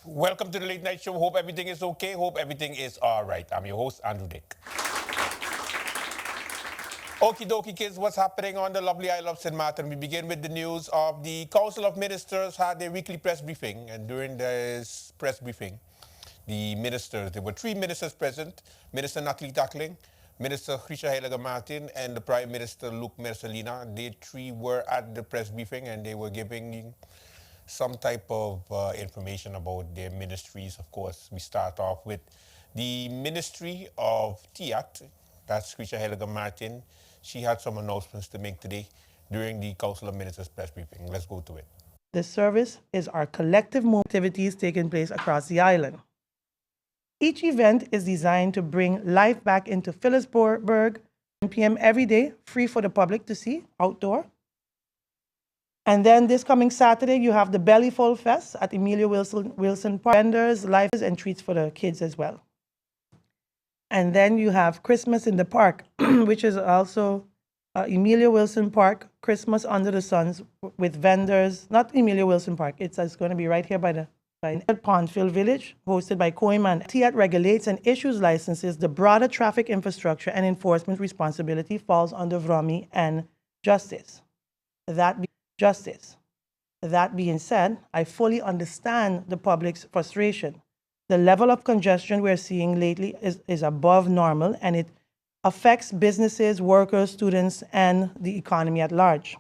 Welcome to the Late Night Show. Hope everything is okay. Hope everything is all right. I'm your host, Andrew Dick. Okie dokie, kids, what's happening on the lovely Isle of St. Martin? We begin with the news of the Council of Ministers had their weekly press briefing, and during this press briefing, the ministers, there were 3 ministers present, Minister Natalie Tackling, Minister Heyliger Martin, and the Prime Minister Luc Mercelina. They 3 were at the press briefing, and they were giving some type of information about their ministries. Of course, we start off with the Ministry of Tiat, that's Krisha Heyliger Martin. She had some announcements to make today during the Council of Ministers press briefing. Let's go to it. This service is our collective activities taking place across the island. Each event is designed to bring life back into Phillipsburg, 10 p.m. every day, free for the public to see, outdoor. And then this coming Saturday, you have the Bellyful Fest at Emilia Wilson Park. Vendors, life and treats for the kids as well. And then you have Christmas in the Park, which is also Emilia Wilson Park, Christmas Under the Suns with vendors, not Emilia Wilson Park, it's going to be right here by Pondfield Village, hosted by Koiman. TIAT regulates and issues licenses. The broader traffic infrastructure and enforcement responsibility falls under VROMI and Justice. That being said, I fully understand the public's frustration. The level of congestion we're seeing lately is above normal, and it affects businesses, workers, students, and the economy at large.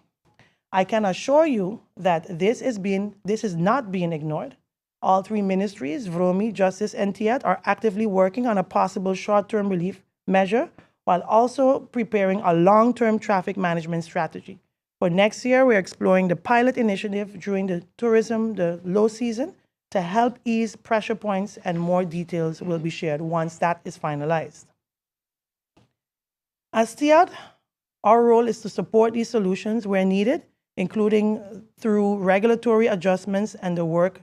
I can assure you that this is not being ignored. All 3 ministries, VROMI, Justice, and TIAT, are actively working on a possible short-term relief measure while also preparing a long-term traffic management strategy. For next year, we're exploring the pilot initiative during the low season, to help ease pressure points, and more details will be shared once that is finalized. As TIAT, our role is to support these solutions where needed, including through regulatory adjustments and the work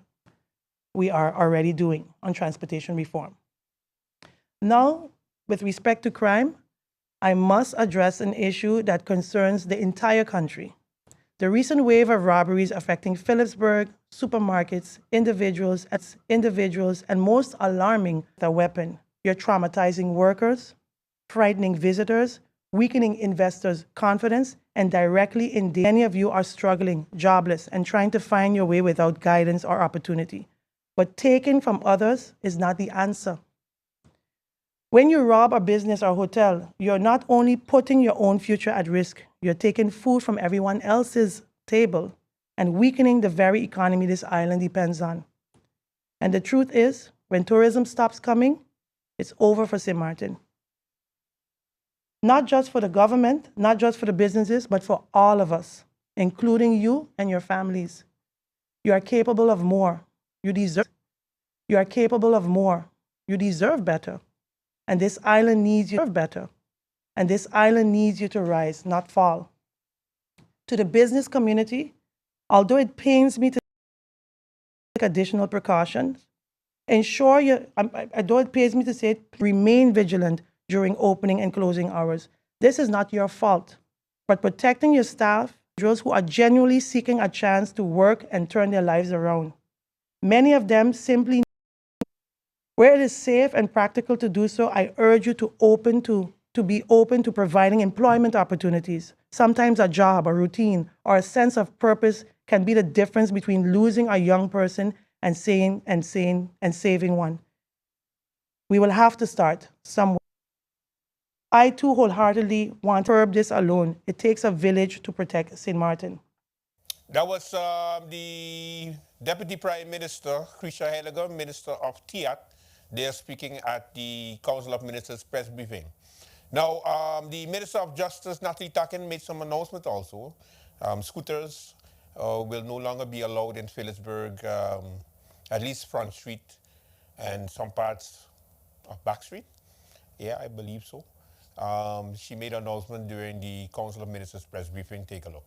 we are already doing on transportation reform. Now, with respect to crime, I must address an issue that concerns the entire country. The recent wave of robberies affecting Phillipsburg, supermarkets, individuals, and most alarming, the weapon. You're traumatizing workers, frightening visitors, weakening investors' confidence, and directly endangering. Many of you are struggling, jobless, and trying to find your way without guidance or opportunity. But taking from others is not the answer. When you rob a business or hotel, you're not only putting your own future at risk, you're taking food from everyone else's table and weakening the very economy this island depends on. And the truth is, when tourism stops coming, it's over for St. Martin. Not just for the government, not just for the businesses, but for all of us, including you and your families. You are capable of more. You are capable of more. You deserve better. And this island needs you to better. And this island needs you to rise, not fall. To the business community, although it pains me to take additional precautions, although it pains me to say it, remain vigilant during opening and closing hours. This is not your fault, but protecting your staff, those who are genuinely seeking a chance to work and turn their lives around. Many of them simply, where it is safe and practical to do so, I urge you to be open to providing employment opportunities. Sometimes a job, a routine, or a sense of purpose can be the difference between losing a young person and saving one. We will have to start somewhere. I too wholeheartedly want to curb this alone. It takes a village to protect St. Martin. That was the Deputy Prime Minister, Krisha Heyliger, Minister of TIAT. They're speaking at the Council of Ministers press briefing. Now, the Minister of Justice, Natalie Tackling, made some announcement also. Scooters will no longer be allowed in Phillipsburg, at least Front Street and some parts of Back Street. Yeah, I believe so. She made an announcement during the Council of Ministers press briefing. Take a look.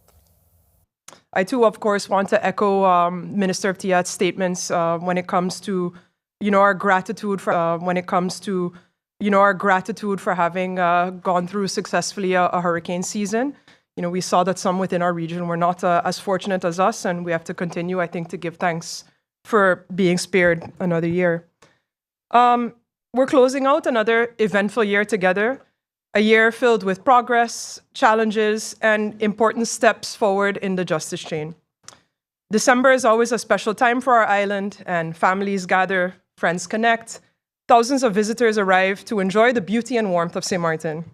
I too, of course, want to echo Minister of Tiat's statements when it comes to, our gratitude for having gone through successfully a hurricane season. We saw that some within our region were not as fortunate as us, and we have to continue, I think, to give thanks for being spared another year. We're closing out another eventful year together, a year filled with progress, challenges, and important steps forward in the justice chain. December is always a special time for our island, and families gather, friends connect. Thousands of visitors arrive to enjoy the beauty and warmth of St. Martin.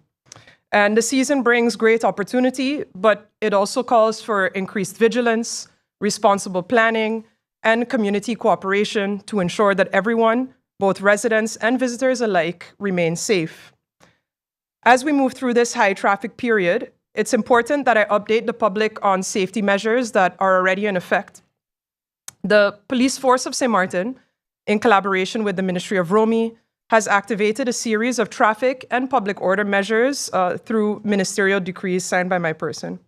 And the season brings great opportunity, but it also calls for increased vigilance, responsible planning, and community cooperation to ensure that everyone, both residents and visitors alike, remain safe. As we move through this high traffic period, it's important that I update the public on safety measures that are already in effect. The police force of St. Martin, in collaboration with the Ministry of Romi, has activated a series of traffic and public order measures through ministerial decrees signed by my person.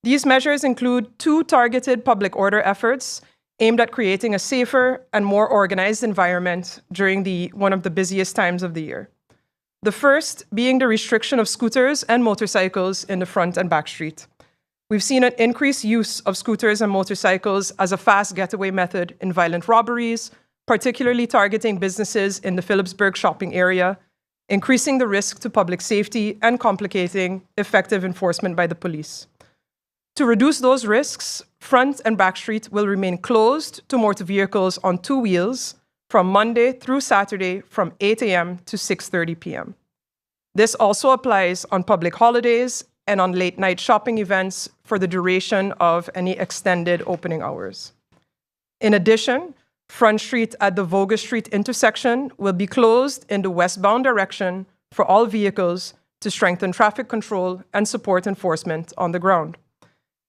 These measures include 2 targeted public order efforts aimed at creating a safer and more organized environment during one of the busiest times of the year. The first being the restriction of scooters and motorcycles in the front and back street. We've seen an increased use of scooters and motorcycles as a fast getaway method in violent robberies, particularly targeting businesses in the Philipsburg shopping area, increasing the risk to public safety and complicating effective enforcement by the police. To reduce those risks, front and back street will remain closed to motor vehicles on 2 wheels from Monday through Saturday from 8 a.m. to 6:30 p.m. This also applies on public holidays and on late-night shopping events for the duration of any extended opening hours. In addition, Front Street at the Voga Street intersection will be closed in the westbound direction for all vehicles to strengthen traffic control and support enforcement on the ground.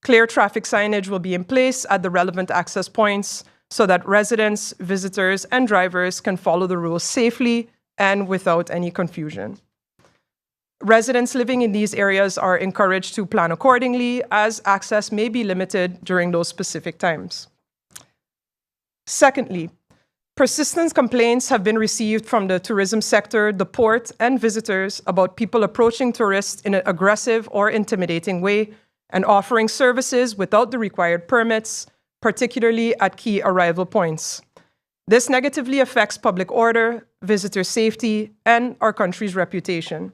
Clear traffic signage will be in place at the relevant access points so that residents, visitors, and drivers can follow the rules safely and without any confusion. Residents living in these areas are encouraged to plan accordingly, as access may be limited during those specific times. Secondly, persistent complaints have been received from the tourism sector, the port, and visitors about people approaching tourists in an aggressive or intimidating way and offering services without the required permits, particularly at key arrival points. This negatively affects public order, visitor safety, and our country's reputation.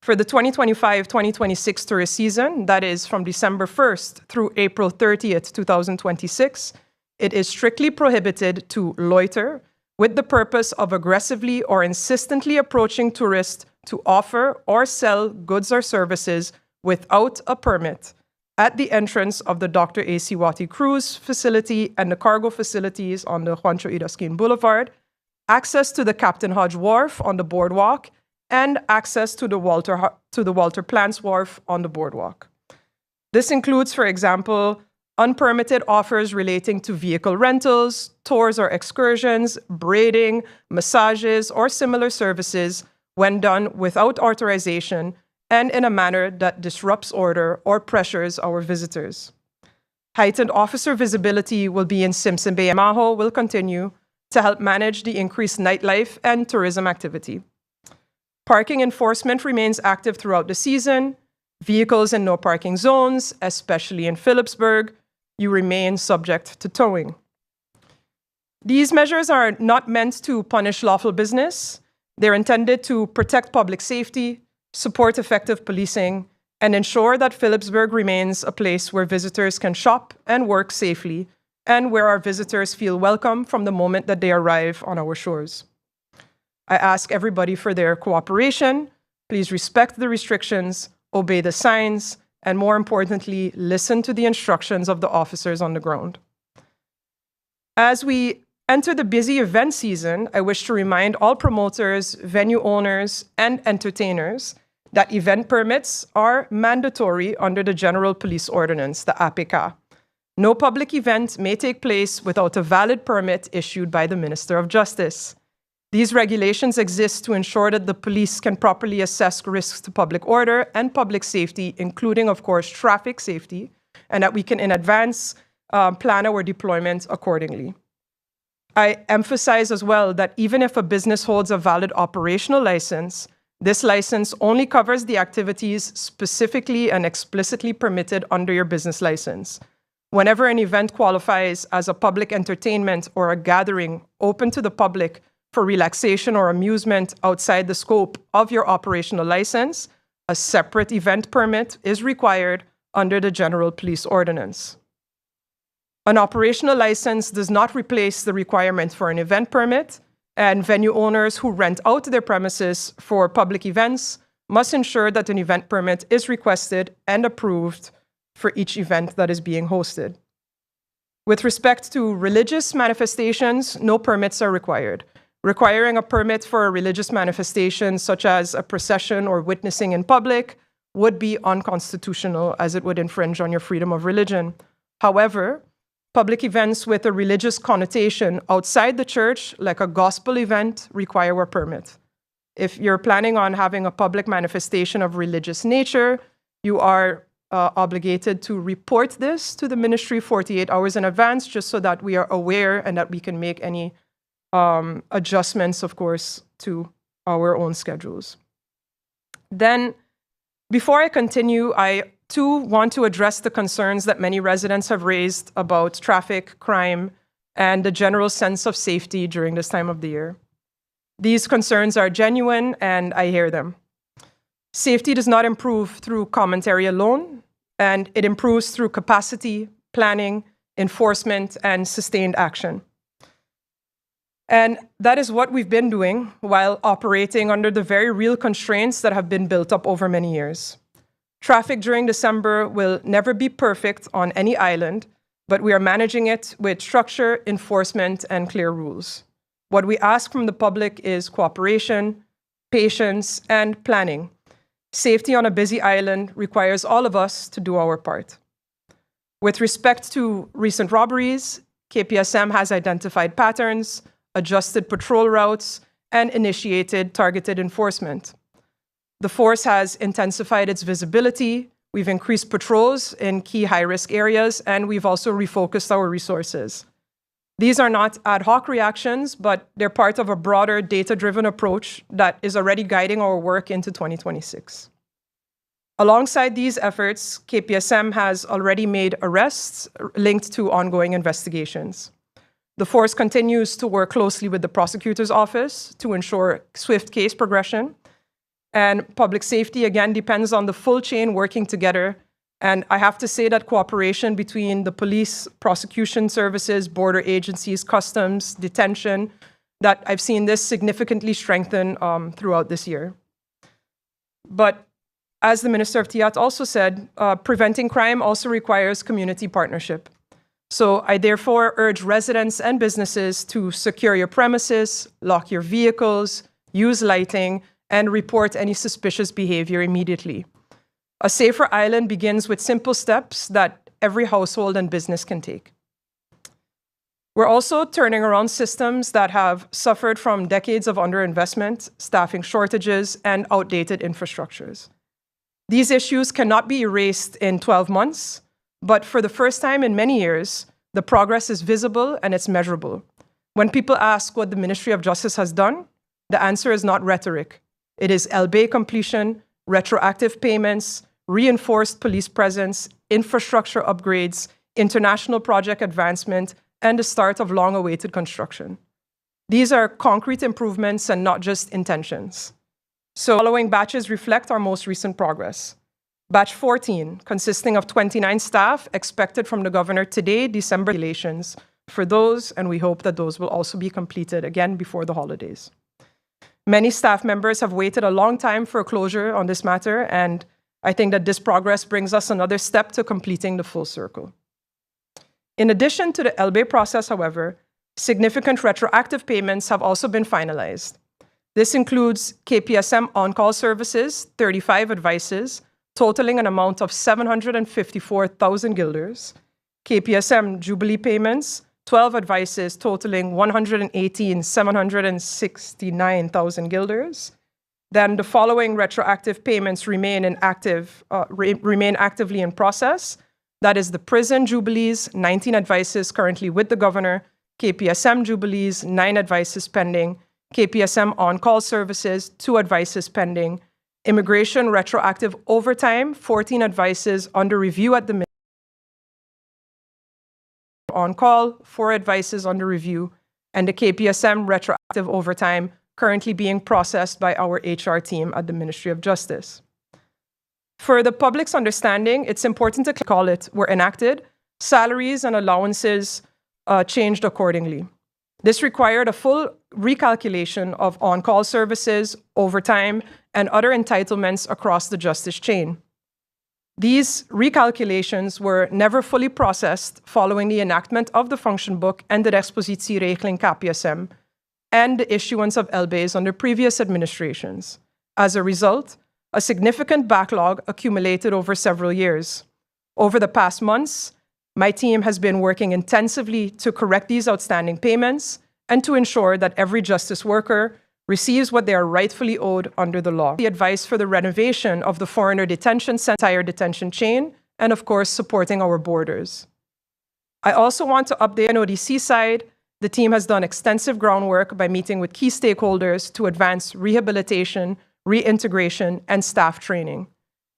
For the 2025-2026 tourist season, that is from December 1st through April 30th, 2026, it is strictly prohibited to loiter with the purpose of aggressively or insistently approaching tourists to offer or sell goods or services without a permit at the entrance of the Dr. A.C. Watty Cruise facility and the cargo facilities on the Juancho Idasquin Boulevard, access to the Captain Hodge Wharf on the boardwalk, and access to the Walter Plants Wharf on the boardwalk. This includes, for example, unpermitted offers relating to vehicle rentals, tours or excursions, braiding, massages, or similar services when done without authorization and in a manner that disrupts order or pressures our visitors. Heightened officer visibility will be in Simpson Bay and Maho will continue to help manage the increased nightlife and tourism activity. Parking enforcement remains active throughout the season. Vehicles in no parking zones, especially in Philipsburg, you remain subject to towing. These measures are not meant to punish lawful business. They're intended to protect public safety, support effective policing, and ensure that Philipsburg remains a place where visitors can shop and work safely, and where our visitors feel welcome from the moment that they arrive on our shores. I ask everybody for their cooperation. Please respect the restrictions, obey the signs, and more importantly, listen to the instructions of the officers on the ground. As we enter the busy event season, I wish to remind all promoters, venue owners, and entertainers that event permits are mandatory under the General Police Ordinance, the APK. No public event may take place without a valid permit issued by the Minister of Justice. These regulations exist to ensure that the police can properly assess risks to public order and public safety, including, of course, traffic safety, and that we can in advance plan our deployment accordingly. I emphasize as well that even if a business holds a valid operational license, this license only covers the activities specifically and explicitly permitted under your business license. whenever an event qualifies as a public entertainment or a gathering open to the public for relaxation or amusement outside the scope of your operational license, a separate event permit is required under the General Police Ordinance. An operational license does not replace the requirement for an event permit, and venue owners who rent out their premises for public events must ensure that an event permit is requested and approved for each event that is being hosted. With respect to religious manifestations, no permits are required. Requiring a permit for a religious manifestation, such as a procession or witnessing in public, would be unconstitutional, as it would infringe on your freedom of religion. However, public events with a religious connotation outside the church, like a gospel event, require a permit. If you're planning on having a public manifestation of religious nature, you are obligated to report this to the ministry 48 hours in advance, just so that we are aware and that we can make any adjustments, of course, to our own schedules. Then, before I continue, I too want to address the concerns that many residents have raised about traffic, crime, and the general sense of safety during this time of the year. These concerns are genuine, and I hear them. Safety does not improve through commentary alone, and it improves through capacity, planning, enforcement, and sustained action. And that is what we've been doing while operating under the very real constraints that have been built up over many years. Traffic during December will never be perfect on any island, but we are managing it with structure, enforcement, and clear rules. What we ask from the public is cooperation, patience, and planning. Safety on a busy island requires all of us to do our part. With respect to recent robberies, KPSM has identified patterns, adjusted patrol routes, and initiated targeted enforcement. The force has intensified its visibility, we've increased patrols in key high-risk areas, and we've also refocused our resources. These are not ad hoc reactions, but they're part of a broader data-driven approach that is already guiding our work into 2026. Alongside these efforts, KPSM has already made arrests linked to ongoing investigations. The force continues to work closely with the prosecutor's office to ensure swift case progression. And public safety, again, depends on the full chain working together. And I have to say that cooperation between the police, prosecution services, border agencies, customs, detention, that I've seen this significantly strengthen throughout this year. But as the Minister of Tiat also said, preventing crime also requires community partnership. So I therefore urge residents and businesses to secure your premises, lock your vehicles, use lighting, and report any suspicious behavior immediately. A safer island begins with simple steps that every household and business can take. We're also turning around systems that have suffered from decades of underinvestment, staffing shortages, and outdated infrastructures. These issues cannot be erased in 12 months, but for the first time in many years, the progress is visible and it's measurable. When people ask what the Ministry of Justice has done, the answer is not rhetoric. It is LBA completion, retroactive payments, reinforced police presence, infrastructure upgrades, international project advancement, and the start of long-awaited construction. These are concrete improvements and not just intentions. So following batches reflect our most recent progress. Batch 14, consisting of 29 staff, expected from the governor today, December regulations for those, and we hope that those will also be completed again before the holidays. Many staff members have waited a long time for a closure on this matter, and I think that this progress brings us another step to completing the full circle. In addition to the LBA process, however, significant retroactive payments have also been finalized. This includes KPSM on-call services, 35 advices, totaling an amount of 754,000 guilders, KPSM Jubilee payments, 12 advices totaling 118,769,000 guilders. Then the following retroactive payments remain actively in process. That is the prison Jubilees, 19 advices currently with the governor, KPSM Jubilees, 9 advices pending, KPSM on-call services, 2 advices pending, immigration retroactive overtime, 14 advices under review at the on call, 4 advices under review, and the KPSM retroactive overtime currently being processed by our HR team at the Ministry of Justice. For the public's understanding, it's important to call it were enacted, salaries and allowances changed accordingly. This required a full recalculation of on-call services, overtime, and other entitlements across the justice chain. These recalculations were never fully processed following the enactment of the function book and de expositieregeling KPSM and the issuance of LBAs under previous administrations. As a result, a significant backlog accumulated over several years. Over the past months, my team has been working intensively to correct these outstanding payments and to ensure that every justice worker receives what they are rightfully owed under the law. The advice for the renovation of the foreigner detention center, entire detention chain, and of course, supporting our borders. I also want to update on ODC side. The team has done extensive groundwork by meeting with key stakeholders to advance rehabilitation, reintegration, and staff training.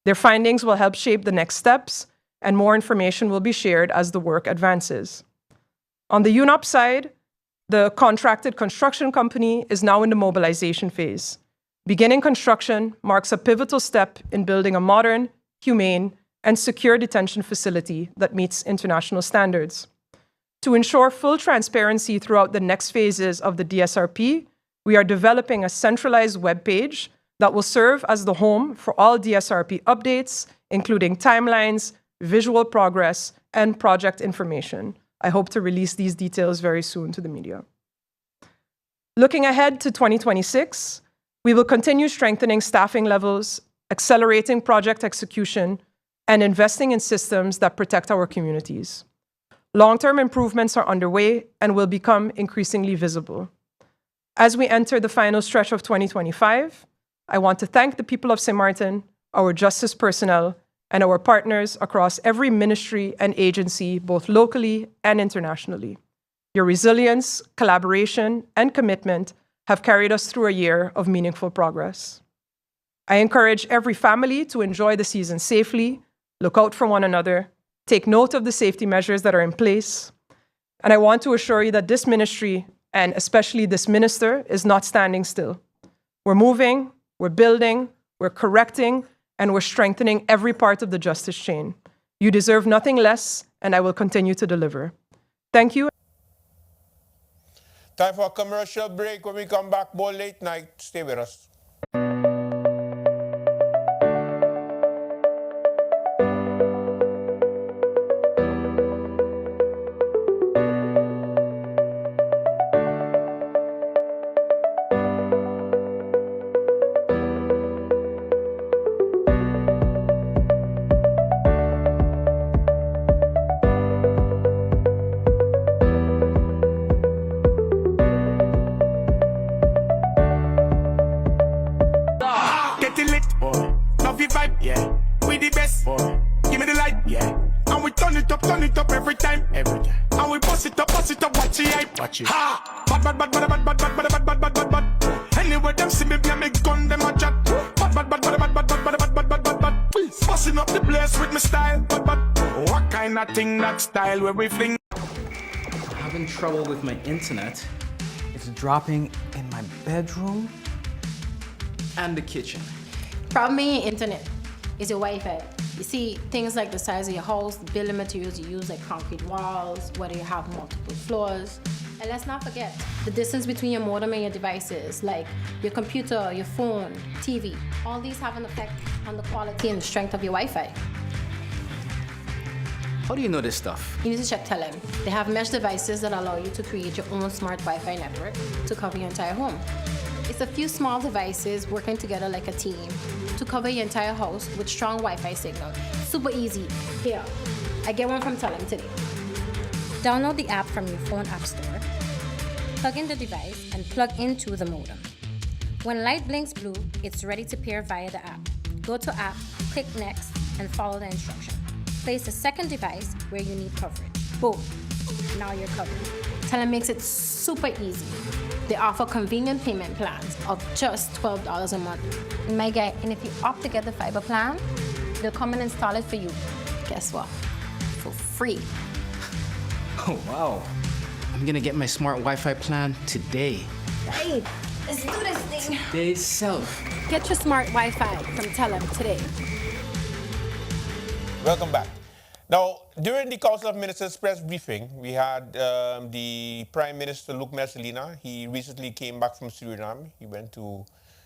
Their findings will help shape the next steps, and more information will be shared as the work advances. On the UNOP side, the contracted construction company is now in the mobilization phase. Beginning construction marks a pivotal step in building a modern, humane, and secure detention facility that meets international standards. To ensure full transparency throughout the next phases of the DSRP, we are developing a centralized webpage that will serve as the home for all DSRP updates, including timelines, visual progress, and project information. I hope to release these details very soon to the media. Looking ahead to 2026, we will continue strengthening staffing levels, accelerating project execution, and investing in systems that protect our communities. Long-term improvements are underway and will become increasingly visible. As we enter the final stretch of 2025, I want to thank the people of St. Martin, our justice personnel, and our partners across every ministry and agency, both locally and internationally. Your resilience, collaboration, and commitment have carried us through a year of meaningful progress. I encourage every family to enjoy the season safely, look out for one another, take note of the safety measures that are in place, and I want to assure you that this ministry, and especially this minister, is not standing still. We're moving, we're building, we're correcting, and we're strengthening every part of the justice chain. You deserve nothing less, and I will continue to deliver. Thank you. Time for a commercial break. When we come back, more late night. Stay with us. Ha! Bad. Anyway, them see me, me gun, them a chat. Bad. Busting up the place with my style. Bad. What kind of thing that style where we fling? Having trouble with my internet. It's dropping in my bedroom and the kitchen. Problem in your internet is your Wi-Fi. You see, things like the size of your house, the building materials you use, like concrete walls, whether you have multiple floors. And let's not forget the distance between your modem and your devices, like your computer, your phone, TV. All these have an effect on the quality and the strength of your Wi-Fi. How do you know this stuff? You need to check Telem. They have mesh devices that allow you to create your own smart Wi-Fi network to cover your entire home. It's a few small devices working together like a team to cover your entire house with strong Wi-Fi signal. Super easy. Here, I get one from Telem today. Download the app from your phone app store, plug in the device, and plug into the modem. When light blinks blue, it's ready to pair via the app. Go to app, click next, and follow the instruction. Place the second device where you need coverage. Boom, now you're covered. Telem makes it super easy. They offer convenient payment plans of just $12 a month. My guy, and if you opt to get the fiber plan, they'll come and install it for you. Guess what? For free. Oh, wow. I'm gonna get my smart Wi-Fi plan today. Hey, let's do this thing. Day itself. Get your smart Wi-Fi from Telem today. Welcome back. Now, during the Council of Ministers press briefing, we had the Prime Minister, Luc Mercelina. He recently came back from Suriname. He went to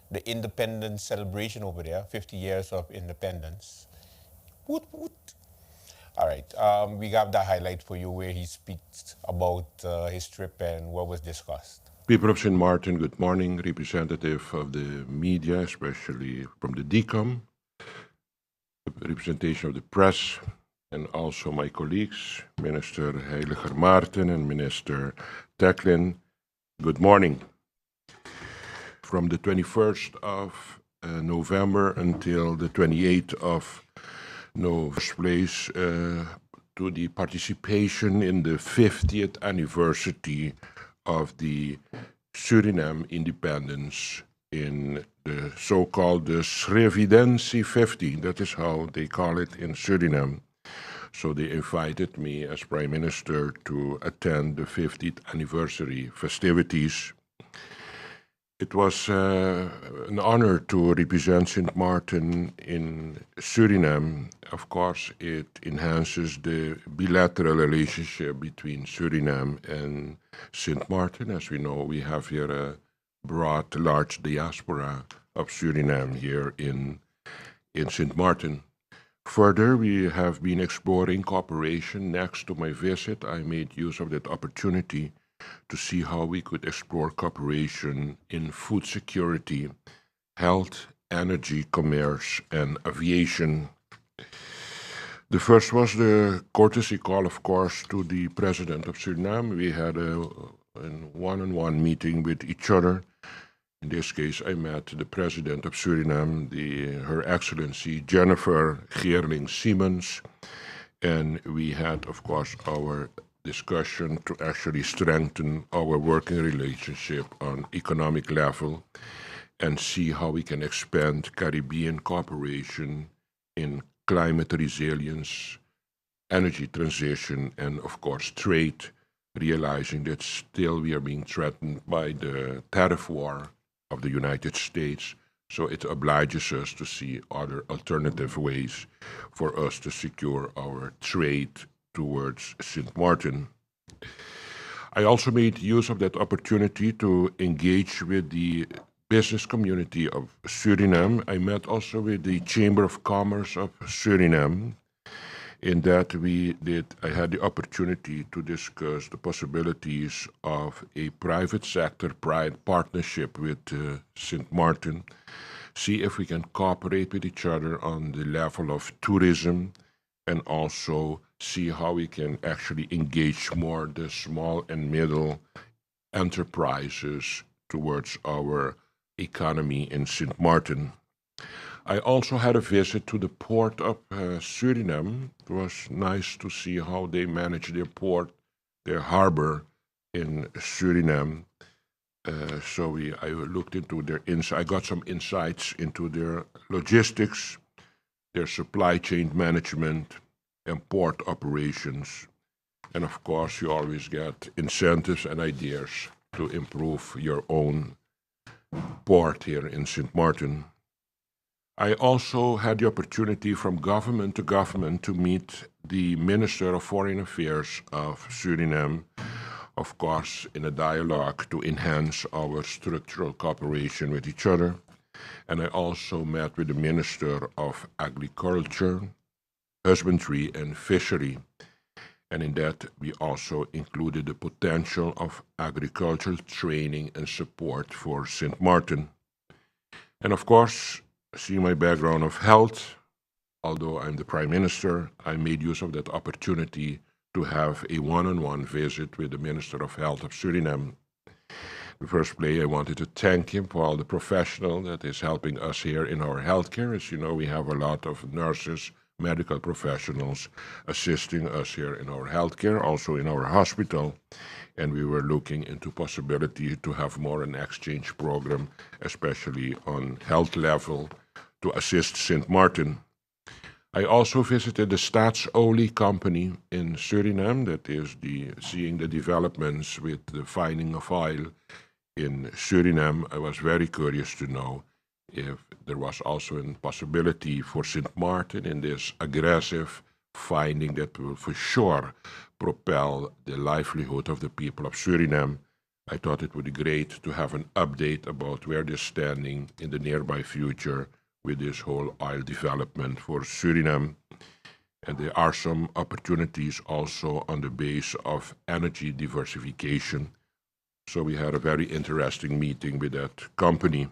the independence celebration over there, 50 years of independence. Woot, woot. All right, we have the highlight for you where he speaks about his trip and what was discussed. People of St. Martin, good morning. Representative of the media, especially from the DCOM, representation of the press, and also my colleagues, Minister Heyliger Maarten and Minister Tecklin. Good morning. From the 21st of November until the 28th of November, place to the participation in the 50th anniversary of the Suriname independence in the so-called the Srevidentie 50. That is how they call it in Suriname. So they invited me as Prime Minister to attend the 50th anniversary festivities. It was an honor to represent St. Martin in Suriname. Of course, it enhances the bilateral relationship between Suriname and St. Martin. As we know, we have here a broad, large diaspora of Suriname here in St. Martin. Further, we have been exploring cooperation. Next to my visit, I made use of that opportunity to see how we could explore cooperation in food security, health, energy, commerce, and aviation. The first was the courtesy call, of course, to the President of Suriname. We had a one-on-one meeting with each other. In this case, I met the President of Suriname, Her Excellency Jennifer Geerling-Siemens, and we had, of course, our discussion to actually strengthen our working relationship on economic level and see how we can expand Caribbean cooperation in climate resilience, energy transition, and of course trade, realizing that still we are being threatened by the tariff war of the United States. So it obliges us to see other alternative ways for us to secure our trade towards St. Martin. I also made use of that opportunity to engage with the business community of Suriname. I met also with the Chamber of Commerce of Suriname. In that I had the opportunity to discuss the possibilities of a private sector partnership with St. Martin, see if we can cooperate with each other on the level of tourism, and also see how we can actually engage more the small and middle enterprises towards our economy in St. Martin. I also had a visit to the port of Suriname. It was nice to see how they manage their port, their harbor in Suriname. I looked into their I got some insights into their logistics, their supply chain management, and port operations. And of course, you always get incentives and ideas to improve your own port here in St. Martin. I also had the opportunity from government to government to meet the Minister of Foreign Affairs of Suriname, of course, in a dialogue to enhance our structural cooperation with each other. And I also met with the Minister of Agriculture, Husbandry and Fishery. And in that, we also included the potential of agricultural training and support for St. Martin. And of course, see my background of health. Although I'm the Prime Minister, I made use of that opportunity to have a one-on-one visit with the Minister of Health of Suriname. In the first place, I wanted to thank him for all the professional that is helping us here in our healthcare. As you know, we have a lot of nurses, medical professionals assisting us here in our healthcare, also in our hospital. And we were looking into possibility to have more an exchange program, especially on health level, to assist St. Martin. I also visited the Staatsolie company in Suriname, that is seeing the developments with the finding of oil in Suriname. I was very curious to know if there was also a possibility for St. Martin in this aggressive finding that will for sure propel the livelihood of the people of Suriname. I thought it would be great to have an update about where they're standing in the nearby future with this whole oil development for Suriname. And there are some opportunities also on the base of energy diversification. So we had a very interesting meeting with that company.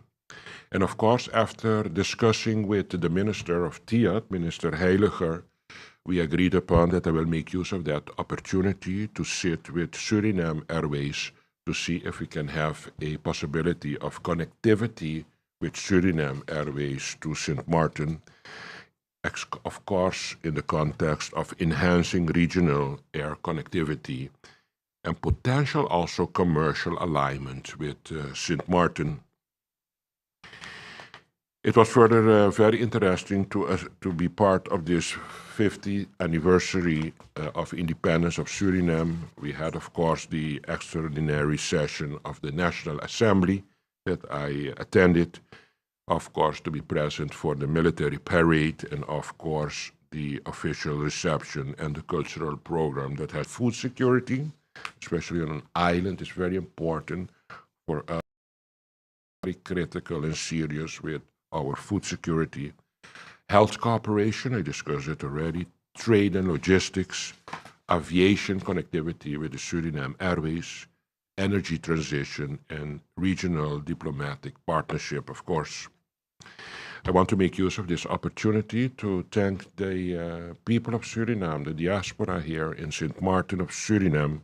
And of course, after discussing with the Minister of TIAD, Minister Heyliger, we agreed upon that I will make use of that opportunity to sit with Suriname Airways to see if we can have a possibility of connectivity with Suriname Airways to St. Martin, of course in the context of enhancing regional air connectivity and potential also commercial alignment with St. Martin. It was further very interesting to be part of this 50th anniversary of independence of Suriname. We had, of course, the extraordinary session of the National Assembly that I attended, of course, to be present for the military parade, and of course, the official reception and the cultural program that had food security, especially on an island, is very important for us, very critical and serious with our food security. Health cooperation, I discussed it already, trade and logistics, aviation connectivity with the Suriname Airways, energy transition, and regional diplomatic partnership, of course. I want to make use of this opportunity to thank the people of Suriname, the diaspora here in St. Martin of Suriname,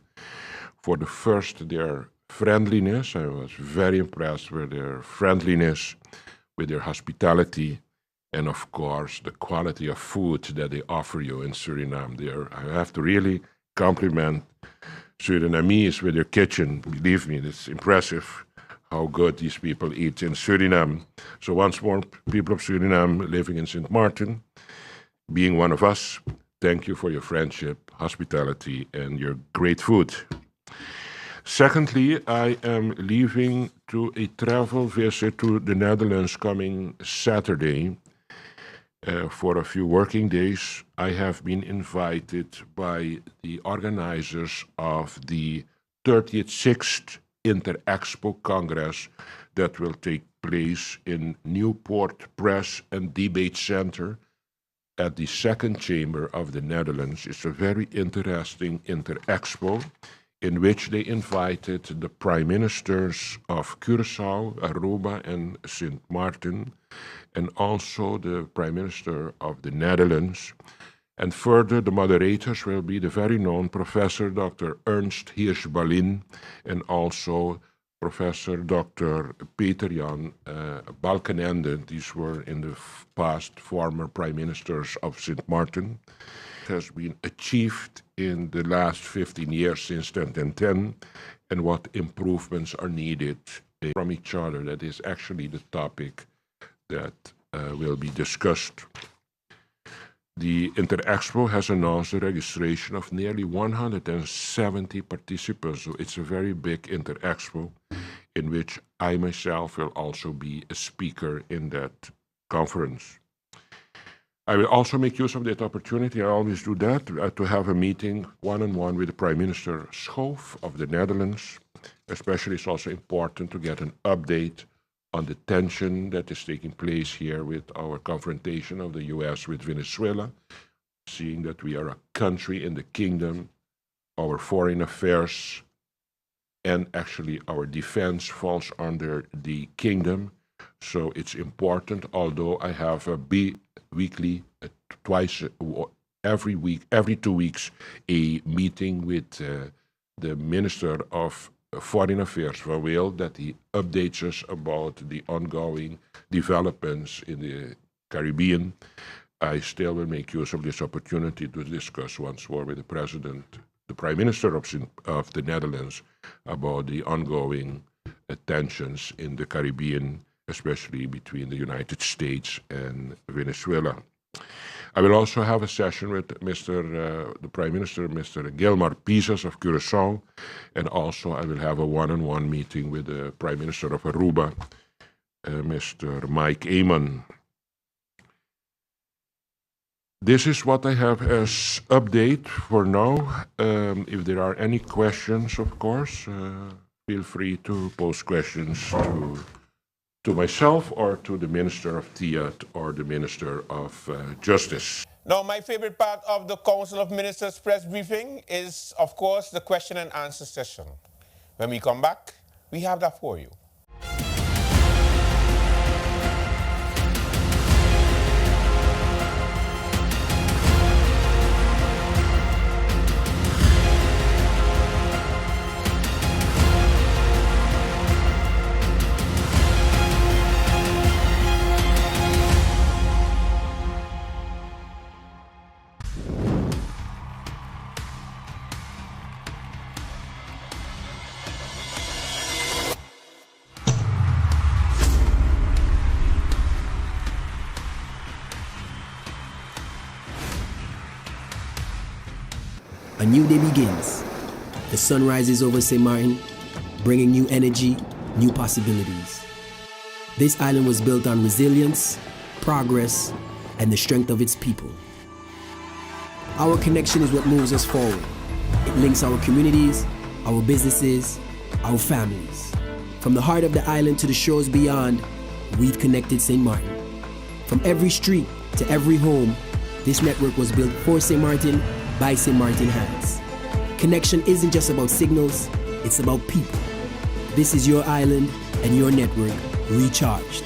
for their friendliness. I was very impressed with their friendliness, with their hospitality, and of course the quality of food that they offer you in Suriname there. I have to really compliment Surinamese with their kitchen. Believe me, it's impressive how good these people eat in Suriname. So once more, people of Suriname living in St. Martin, being one of us, thank you for your friendship, hospitality, and your great food. Secondly, I am leaving to a travel visit to the Netherlands coming Saturday for a few working days. I have been invited by the organizers of the 36th Inter-Expo Congress that will take place in Newport Press and Debate Center at the second chamber of the Netherlands. It's a very interesting Inter-Expo in which they invited the prime ministers of Curaçao, Aruba, and St. Martin, and also the prime minister of the Netherlands. And further, the moderators will be the very known Professor Dr. Ernst Hirsch-Ballin and also Professor Dr. Peter Jan Balkenende. These were in the past former prime ministers of St. Martin. It has been achieved in the last 15 years since 2010, and what improvements are needed from each other. That is actually the topic that will be discussed. The Inter-Expo has announced the registration of nearly 170 participants, so it's a very big Inter-Expo in which I myself will also be a speaker in that conference. I will also make use of that opportunity, I always do that, to have a meeting one-on-one with the Prime Minister Schoof of the Netherlands. Especially, it's also important to get an update on the tension that is taking place here with our confrontation of the U.S. with Venezuela, seeing that we are a country in the kingdom, our foreign affairs, and actually our defense falls under the kingdom. So it's important, although I have a weekly, every 2 weeks, a meeting with the Minister of Foreign Affairs van Weel, that he updates us about the ongoing developments in the Caribbean. I still will make use of this opportunity to discuss once more with the Prime Minister of the Netherlands, about the ongoing tensions in the Caribbean, especially between the United States and Venezuela. I will also have a session with the Prime Minister, Mr. Gilmar Pisas of Curaçao, and also I will have a one-on-one meeting with the Prime Minister of Aruba, Mr. Mike Eamon. This is what I have as update for now. If there are any questions, of course, feel free to pose questions to myself or to the Minister of Tiat or the Minister of Justice. Now, my favorite part of the Council of Ministers press briefing is, of course, the question and answer session. When we come back, we have that for you. A new day begins. The sun rises over St. Martin, bringing new energy, new possibilities. This island was built on resilience, progress, and the strength of its people. Our connection is what moves us forward. It links our communities, our businesses, our families. From the heart of the island to the shores beyond, we've connected St. Martin. From every street to every home, this network was built for St. Martin by St. Martin hands. Connection isn't just about signals, it's about people. This is your island and your network recharged.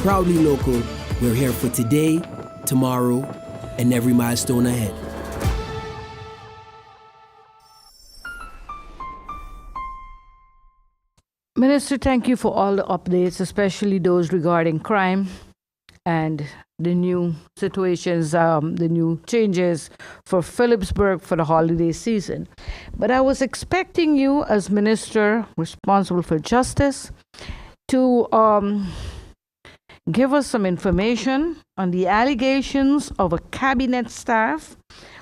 Proudly local, we're here for today, tomorrow, and every milestone ahead. Minister, thank you for all the updates, especially those regarding crime and the new situations, the new changes for Phillipsburg for the holiday season. But I was expecting you as Minister responsible for justice to give us some information on the allegations of a cabinet staff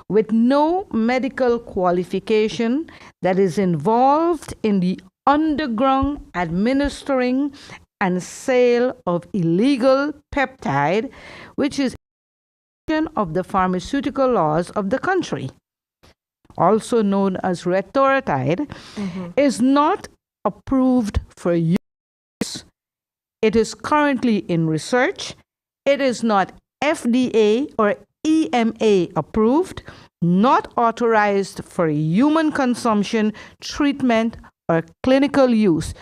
with no medical qualification that is involved in the underground administering and sale of illegal peptide, which is of the pharmaceutical laws of the country, also known as retoritide, is not approved for use. It is currently in research. It is not FDA or EMA approved, not authorized for human consumption, treatment, or clinical use.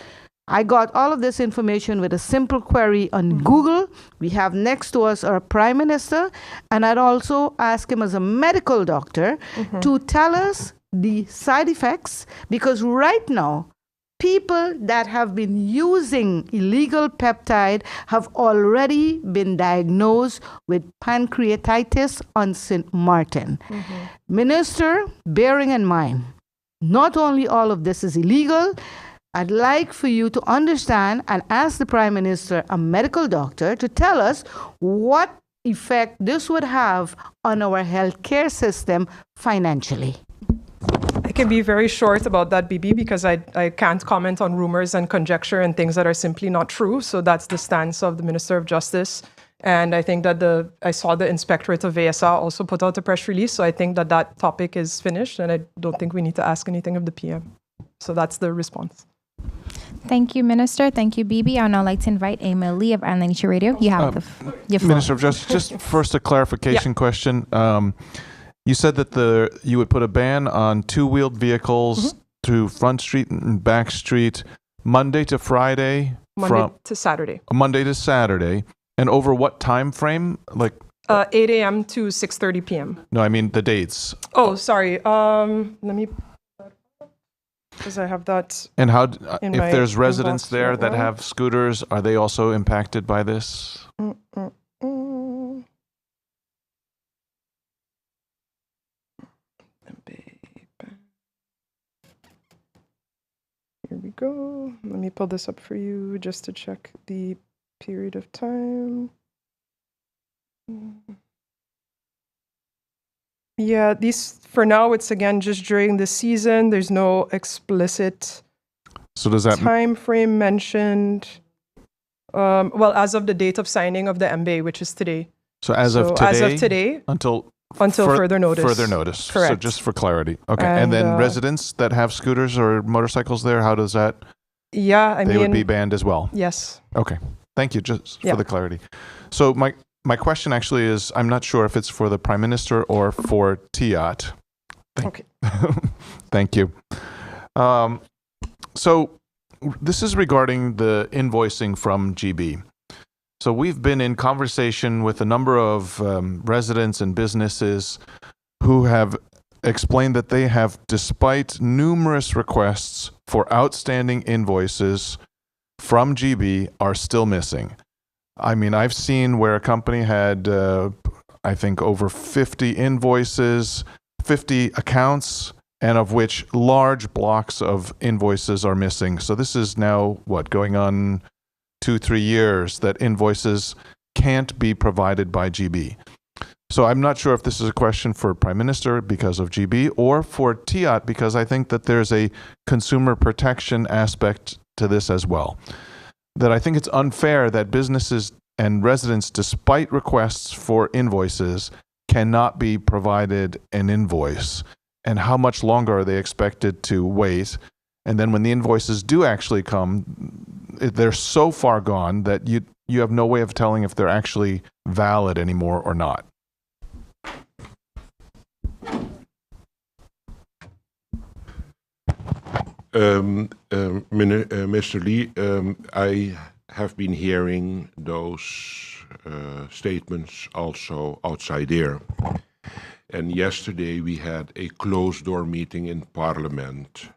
I got all of this information with a simple query on Google. We have next to us our Prime Minister, and I'd also ask him as a medical doctor to tell us the side effects, because right now, people that have been using illegal peptide have already been diagnosed with pancreatitis on St. Martin. Minister, bearing in mind, not only all of this is illegal, I'd like for you to understand and ask the Prime Minister, a medical doctor, to tell us what effect this would have on our healthcare system financially. I can be very short about that, Bibi, because I can't comment on rumors and conjecture and things that are simply not true. So that's the stance of the Minister of Justice. And I think that I saw the Inspectorate of VSA also put out a press release. So I think that that topic is finished, and I don't think we need to ask anything of the PM. So that's the response. Thank you, Minister. Thank you, Bibi. I would now like to invite Emil Lee of Island Nation Radio. You have the floor. Minister of Justice, just first a clarification question. You said that you would put a ban on two-wheeled vehicles through Front Street and Back Street Monday to Friday? Monday to Saturday. Monday to Saturday. And over what time frame? Like 8 a.m. to 6:30 p.m. No, I mean the dates. Oh, sorry. Let me, because I have that. And how, if there's residents there right that now. have scooters, are they also impacted by this? Here we go. Let me pull this up for you just to check the period of time. Yeah, these for now it's again just during the season. There's no explicit So does that time frame mentioned. Well, as of the date of signing of the MBA, which is today. so as of today until until further notice. Further notice. So Correct. just for clarity. Okay. And then residents that have scooters or motorcycles there, how does that? Yeah, They would be banned as well. Yes. Okay. Thank you just for the clarity. So my question actually is, I'm not sure if it's for the Prime Minister or for TIAT. Okay. Thank you. So this is regarding the invoicing from GB. So we've been in conversation with a number of residents and businesses who have explained that they have, despite numerous requests for outstanding invoices from GB, are still missing. I mean, I've seen where a company had, I think, over 50 invoices, 50 accounts, and of which large blocks of invoices are missing. So this is now, going on 2-3 years that invoices can't be provided by GB. So I'm not sure if this is a question for Prime Minister because of GB or for TIAT because I think that there's a consumer protection aspect to this as well. That I think it's unfair that businesses and residents, despite requests for invoices, cannot be provided an invoice. And how much longer are they expected to wait? And then when the invoices do actually come, they're so far gone that you have no way of telling if they're actually valid anymore or not. Mr. Lee, I have been hearing those statements also outside there. And yesterday we had a closed-door meeting in Parliament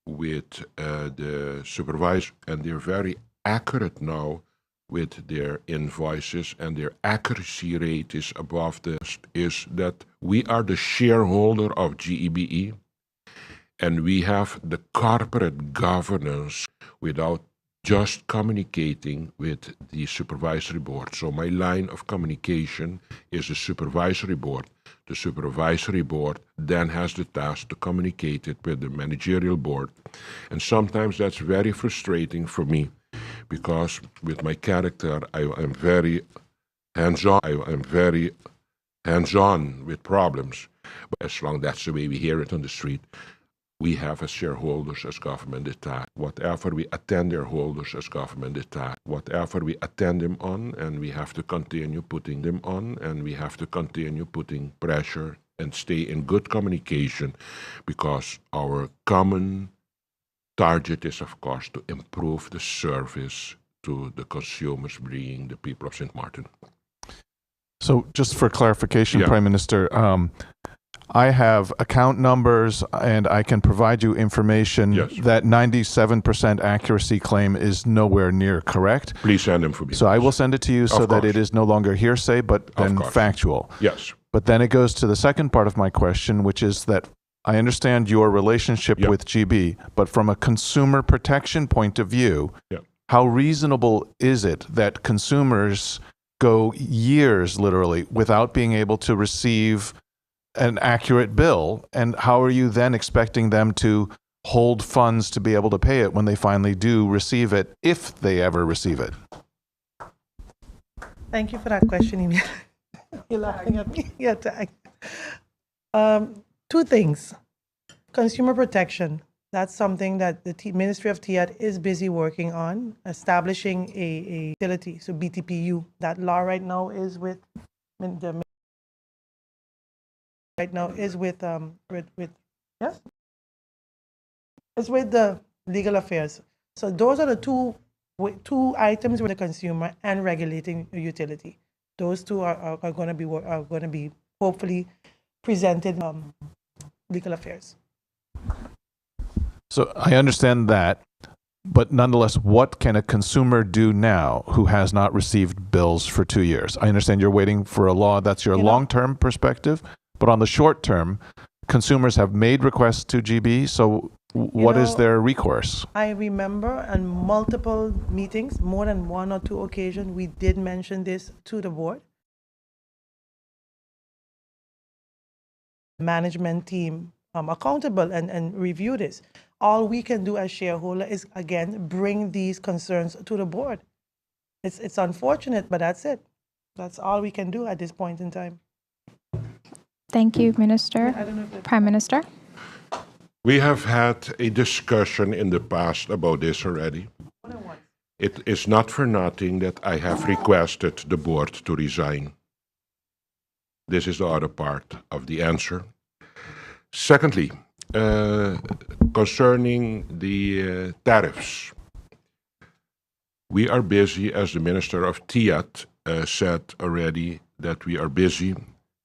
with the supervisor, and they're very accurate now with their invoices, and their accuracy rate is above this, is that we are the shareholder of GEBE, and we have the corporate governance without just communicating with the supervisory board. So my line of communication is the supervisory board. The supervisory board then has the task to communicate it with the managerial board. And sometimes that's very frustrating for me because with my character, I am very hands-on. I am very hands-on with problems. But as long as that's the way we hear it on the street, we have as shareholders, as government, the task. Whatever we attend their holders as government, the task. Whatever we attend them on, and we have to continue putting them on, and we have to continue putting pressure and stay in good communication, because our common target is, of course, to improve the service to the consumers, being the people of St. Martin. So just for clarification, Prime Minister, I have account numbers and I can provide you information. That 97% accuracy claim is nowhere near correct. Please send them for me. So I will send it to you so that it is no longer hearsay, but then factual. Yes. But then it goes to the second part of my question, which is that I understand your relationship with GB, but from a consumer protection point of view, how reasonable is it that consumers go years, literally, without being able to receive an accurate bill, and how are you then expecting them to hold funds to be able to pay it when they finally do receive it, if they ever receive it? Thank you for that question, Emil. You're laughing at me. Yeah, tag. Two things. Consumer protection. That's something that the Ministry of TIAT is busy working on, establishing a utility, so BTPU. That law right now is with the it's with the legal affairs. So those are the two items with the consumer and regulating a utility. Those two are going to be hopefully presented legal affairs. So I understand that, but nonetheless, what can a consumer do now who has not received bills for 2 years? I understand you're waiting for a law. That's your long-term perspective. But on the short term, consumers have made requests to GB, so what is their recourse? I remember on multiple meetings, more than one or two occasions, we did mention this to the board. management team accountable and review this. All we can do as shareholder is, again, bring these concerns to the board. It's unfortunate, but that's it. That's all we can do at this point in time. Thank you, Minister. Prime Minister. We have had a discussion in the past about this already. It is not for nothing that I have requested the board to resign. This is the other part of the answer. Secondly, concerning the tariffs, we are busy, as the Minister of TIAT said already, that we are busy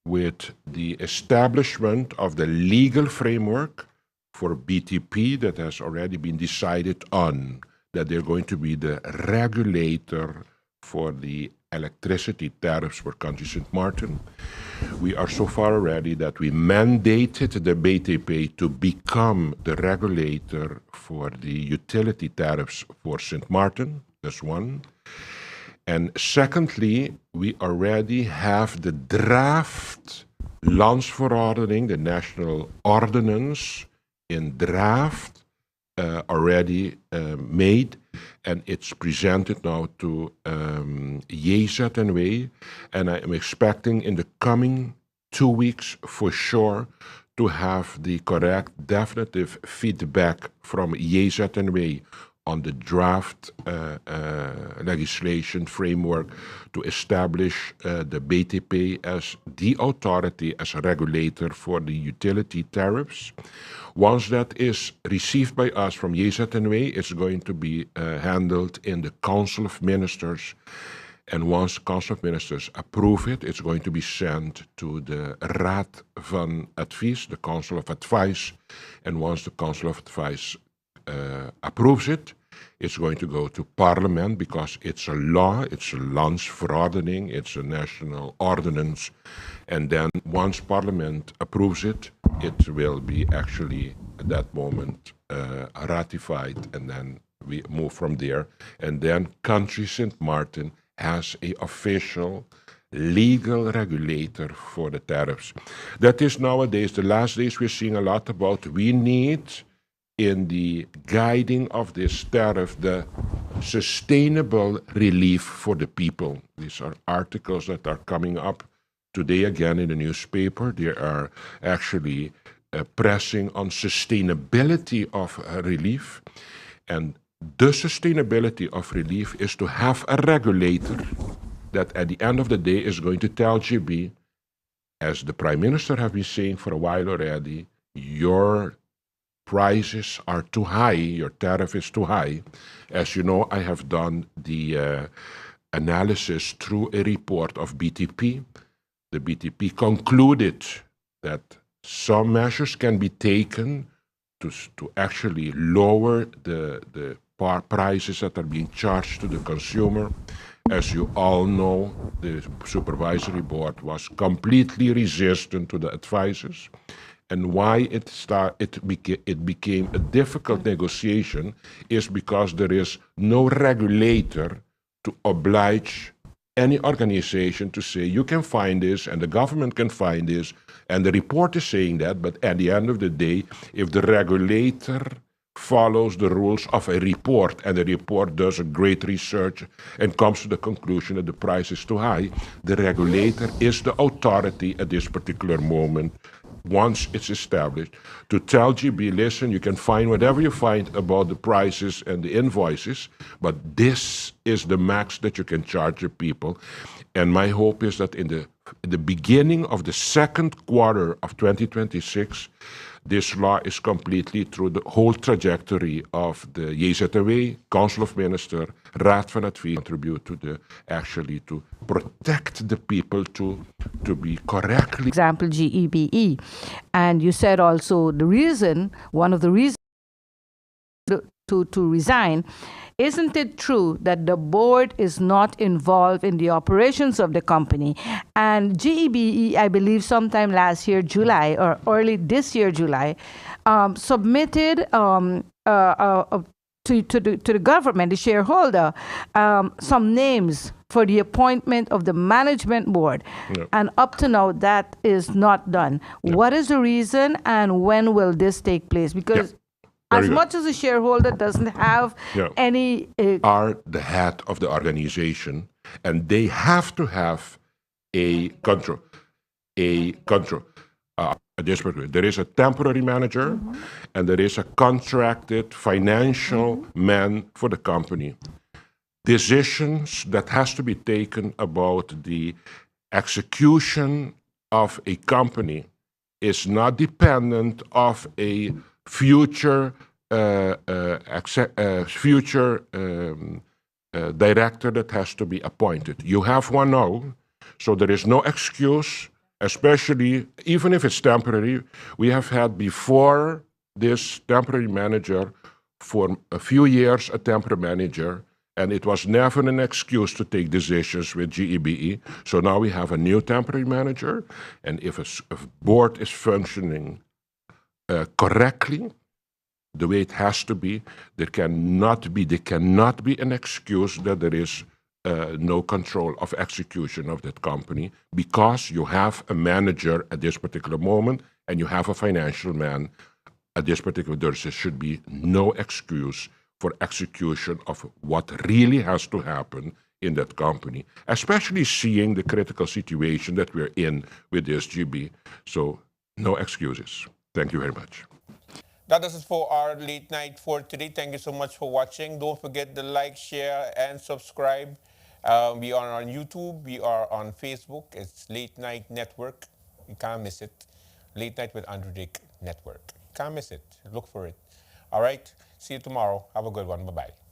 with the establishment of the legal framework for BTP that has already been decided on, that they're going to be the regulator for the electricity tariffs for Country St. Martin. We are so far already that we mandated the BTP to become the regulator for the utility tariffs for St. Martin. That's one. And secondly, we already have the draft Landsverordening, the national ordinance in draft already made, and it's presented now to JZNW, and I am expecting in the coming 2 weeks for sure to have the correct definitive feedback from JZNW on the draft legislation framework to establish the BTP as the authority, as a regulator for the utility tariffs. Once that is received by us from JZNW, it's going to be handled in the Council of Ministers. And once the Council of Ministers approve it, it's going to be sent to the Raad van Advies, the Council of Advice. And once the Council of Advice approves it, it's going to go to Parliament because it's a law, it's a Landsverordening, it's a national ordinance. And then once Parliament approves it, it will be actually at that moment ratified, and then we move from there. And then Country St. Martin has an official legal regulator for the tariffs. That is nowadays, the last days we're seeing a lot about, we need in the guiding of this tariff, the sustainable relief for the people. These are articles that are coming up today again in the newspaper. They are actually pressing on sustainability of relief. And the sustainability of relief is to have a regulator that at the end of the day is going to tell GB, as the Prime Minister have been saying for a while already, your prices are too high, your tariff is too high. As you know, I have done the analysis through a report of BTP. The BTP concluded that some measures can be taken to actually lower the prices that are being charged to the consumer. As you all know, the supervisory board was completely resistant to the advices. And why it became a difficult negotiation is because there is no regulator to oblige any organization to say, you can find this and the government can find this, and the report is saying that, but at the end of the day, if the regulator follows the rules of a report and the report does a great research and comes to the conclusion that the price is too high, the regulator is the authority at this particular moment, once it's established, to tell GB, listen, you can find whatever you find about the prices and the invoices, but this is the max that you can charge the people. And my hope is that in the beginning of the second quarter of 2026, this law is completely through the whole trajectory of the JZW, Council of Ministers, Raad van Advies, contribute to the actually to protect the people to be correctly. Example, GEBE. And you said also the reason, one of the reasons to resign, isn't it true that the board is not involved in the operations of the company? And GEBE, I believe sometime last year, July, or early this year, July, submitted to the government, the shareholder, some names for the appointment of the management board. Yep. And up to now, that is not done. What is the reason, and when will this take place? Because Very as good. much as a shareholder doesn't have any... are the head of the organization, and they have to have a control. There is a temporary manager, and there is a contracted financial man for the company. Decisions that has to be taken about the execution of a company is not dependent of a future director that has to be appointed. You have one now, so there is no excuse, especially even if it's temporary. We have had before this temporary manager for a few years a temporary manager, and it was never an excuse to take decisions with GEBE. So now we have a new temporary manager, and if a board is functioning correctly, the way it has to be, there cannot be an excuse that there is no control of execution of that company, because you have a manager at this particular moment and you have a financial man at this particular. There should be no excuse for execution of what really has to happen in that company, especially seeing the critical situation that we're in with the SGB. So no excuses. Thank you very much. That is it for our late night for today. Thank you so much for watching. Don't forget to like, share, and subscribe. We are on YouTube. We are on Facebook. It's Late Night Network. You can't miss it. Late Night with Andrew Dick Network. You can't miss it. Look for it. All right. See you tomorrow. Have a good one. Bye-bye.